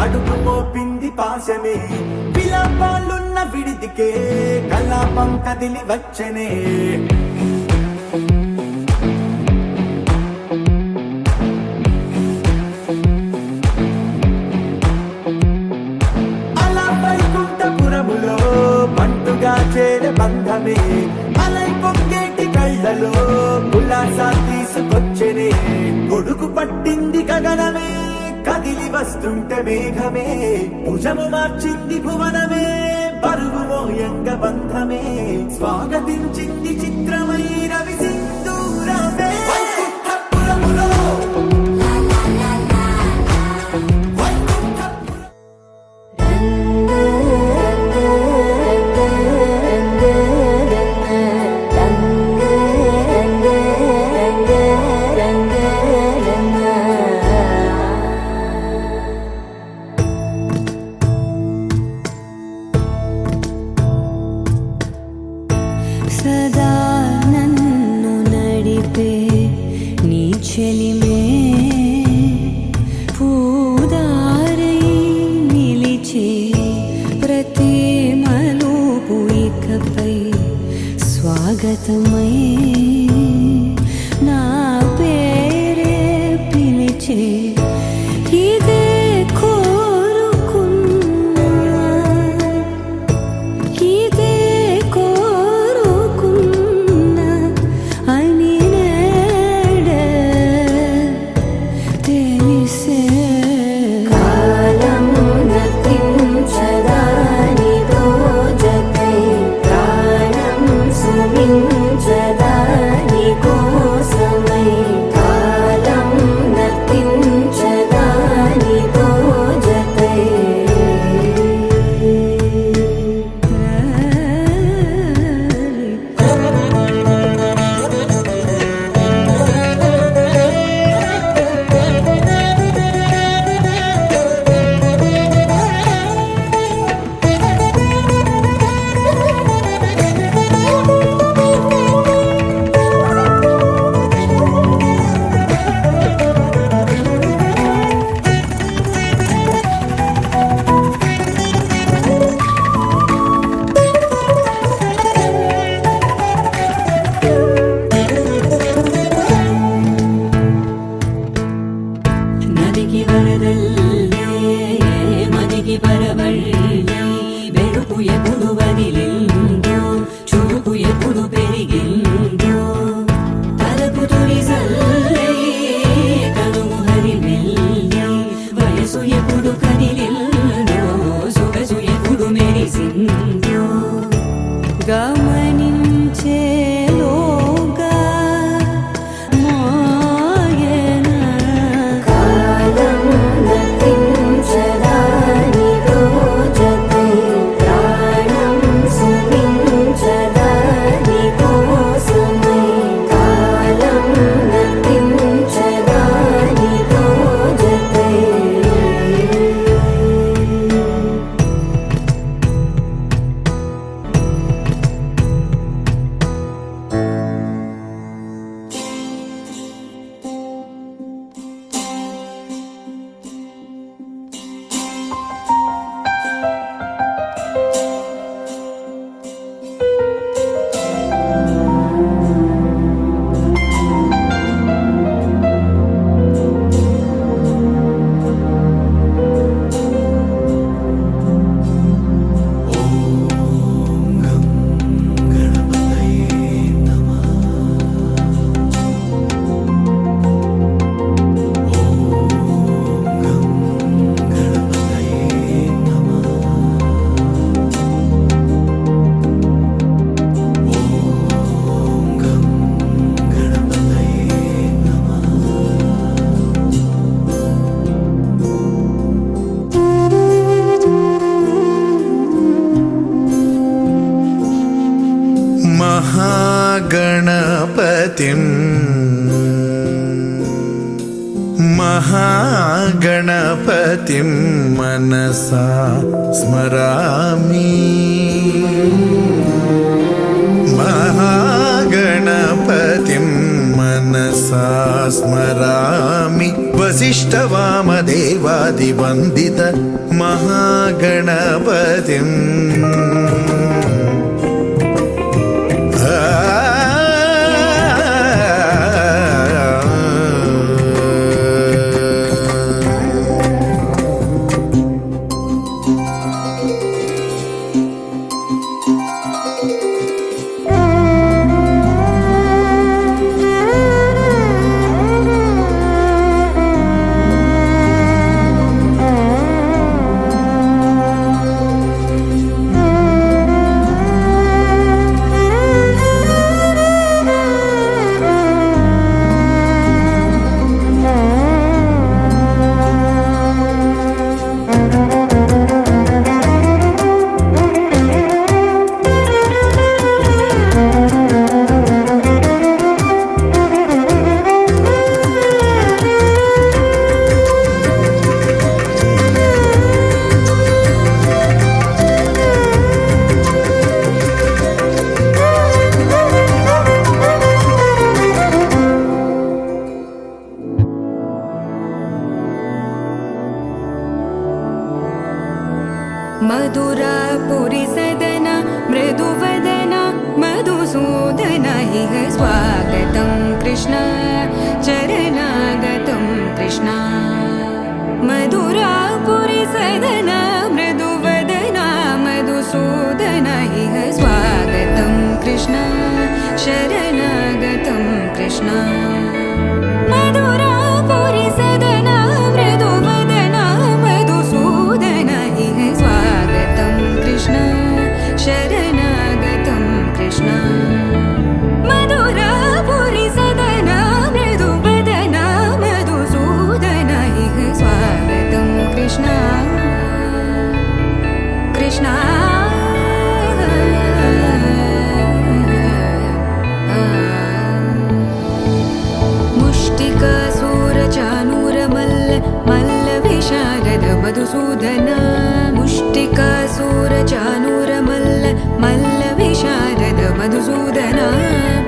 అడుగు మోపింది పాశమే విలాపాలున్న విడిదికే కలాపం కదిలి వచ్చనే అలా వైకుంఠపురములో పంటుగా చేరే బంధమే అలై పొంగేటి కళ్ళలో ఉల్లాసా తీసుకొచ్చనే గొడుగు పట్టింది గగనమే కదిలి వస్తుంటే మేఘమే భుజము మార్చింది భువనమే పరుగు మోయంగ బంధమే స్వాగతించింది చిత్రమైన విసింధూరమే వైకుంఠపురములో సదా నన్ను నడిపే నీ చెలిమే పూదారై నిలిచే ప్రతి మలుపు ఇకపై స్వాగతమై నా పేరే పిలిచే ఇదే da गणपतिम् महागणपतिं मनसा स्मरामि महागणपतिं मनसा स्मरामि वसिष्ठवामदेवादिवन्दित महागणपतिम् मधुरापुरी सदना मृदुवदना मधुसूदन इह स्वागतं कृष्ण चरणागतं कृष्ण मधुरापुरी सदना मृदुवदना मधुसूदन इह स्वागतं कृष्ण शरणागतं कृष्ण मधुरापुरी सदना मृदुवदना मधुसूदन इह स्वागतं कृष्ण शरणागतं कृष्ण मधुरापुरी सदना मृदुवदना मधुसूदन इह स्वागतं कृष्ण कृष्ण मुष्टिकासूरचानूरमल्ल मल्लविशारद मधुसूदन मुष्टिकासूरचानूरमल्ल मल्लविशारद मधुसूदन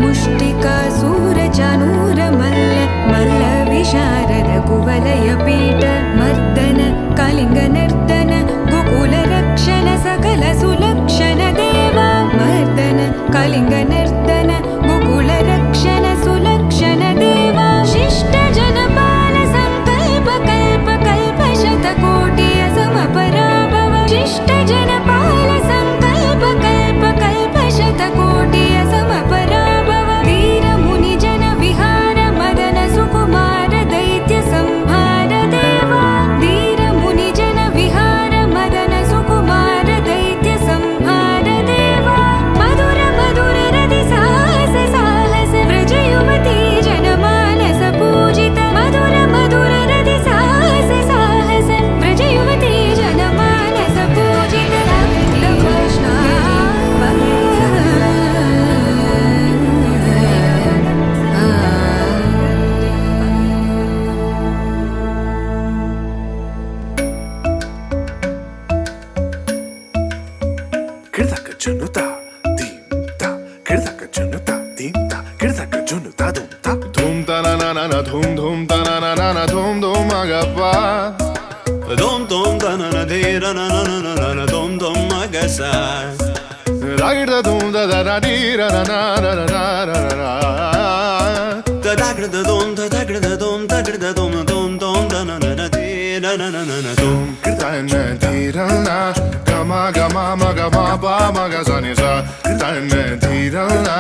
मुष्टिकासूरचानूरमल्ल मल्लविशारद कुवलयपीठ मर्दन कलिङ्गनर्दन गोकुलरक्षण सकल सुलक्षण देवा मर्दन कलिङ्गनर्दन गोकुलरक्षण सुलक्षण देवा शिष्ट जनपाल संकल्प कल्प कल्प शतकोटि असमपराभव शिष्ट जनपाल संकल्प कल्प कल्प शतकोटि असमपराभव वीर मुनि जन विहार मदन सुकुमार दैत्य संहार देवा वीर मुनि जन विहार मदन सुकुमार दैत्य संहार देवा मधुर मधुर रति साहस साहस व्रज युवती जनमानस पूजित मधुर मधुर रति साहस साहस व्रज युवती जनमानस पूजित Krishna Kirdaka junuta, dimta. Kirdaka junuta, dimta. Kirdaka junuta, dumta. Dhum ta na na na na dhum dhum ta na na na na dhum dhum agappa. Dom dom da na na de ra na na na na na dom dom magasa. Ragir da dhum da da da di ra na na na na na na na. Da da gra da dom da da gra da dom da gra da dom dom dom da na na na de ra na na na na dom. Kirta na di ra na gama gama ma gama ba ma ga sa ni sa. Kirta na di ra na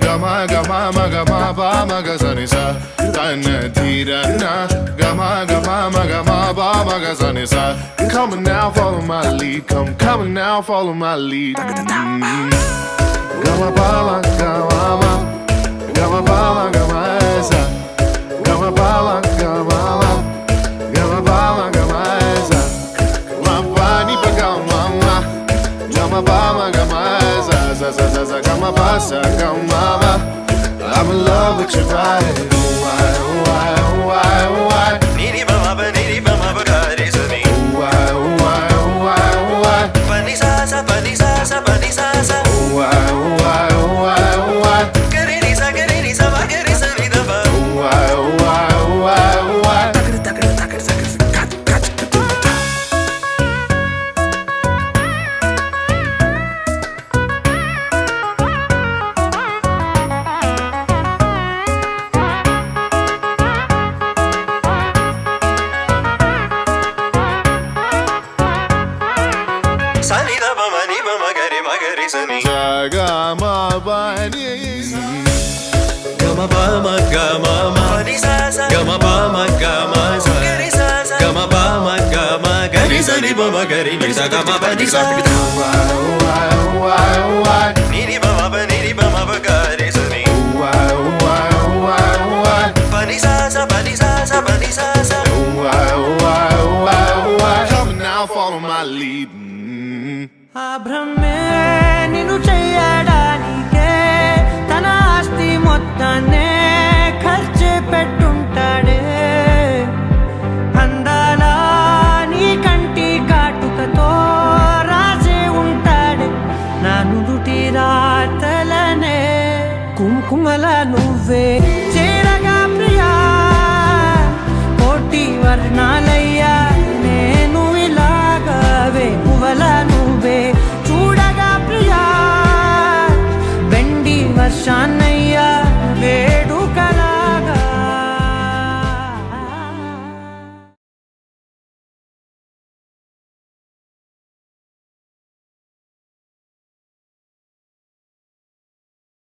gama gama ma gama ba ma ga sa ni sa. Kirta na di ra na gama gama ma gama ba ma ga sa ni sa. Come on now, follow my lead. Come on now, follow my lead. Gama ba ma gama ma gama ba ma gama sa. Gama ba ma gama ma gama ba ma gama sa. Ma ba ni pa gama ma gama ba ma gama sa sa sa sa sa gama ba sa gama ma. I'm in love with your body. Oh, I, oh, I, oh, I, oh, I. Nini bama ba nini bama ba gari sa ni. Oh, I, oh, I, oh, I, oh, I. Pani sa sa pani sa sa pani sa sa. Oh, I, oh, I, oh, I, oh, I. Gari ni sa ba gari sa ni da ba. Oh, I, oh, I, oh, I, oh, I. Takra takra takra takra kat kat dum ta. Sani da ba mani ba magari sa ni. Jaga ma ba ni. Gama ba ma gama ma. Pani sa sa. Gama ba ma gama sa. Gari sa sa. Gama ba ma gama gari sa ni ba magari ni sa gama ba ni sa. Oh, I, oh, I,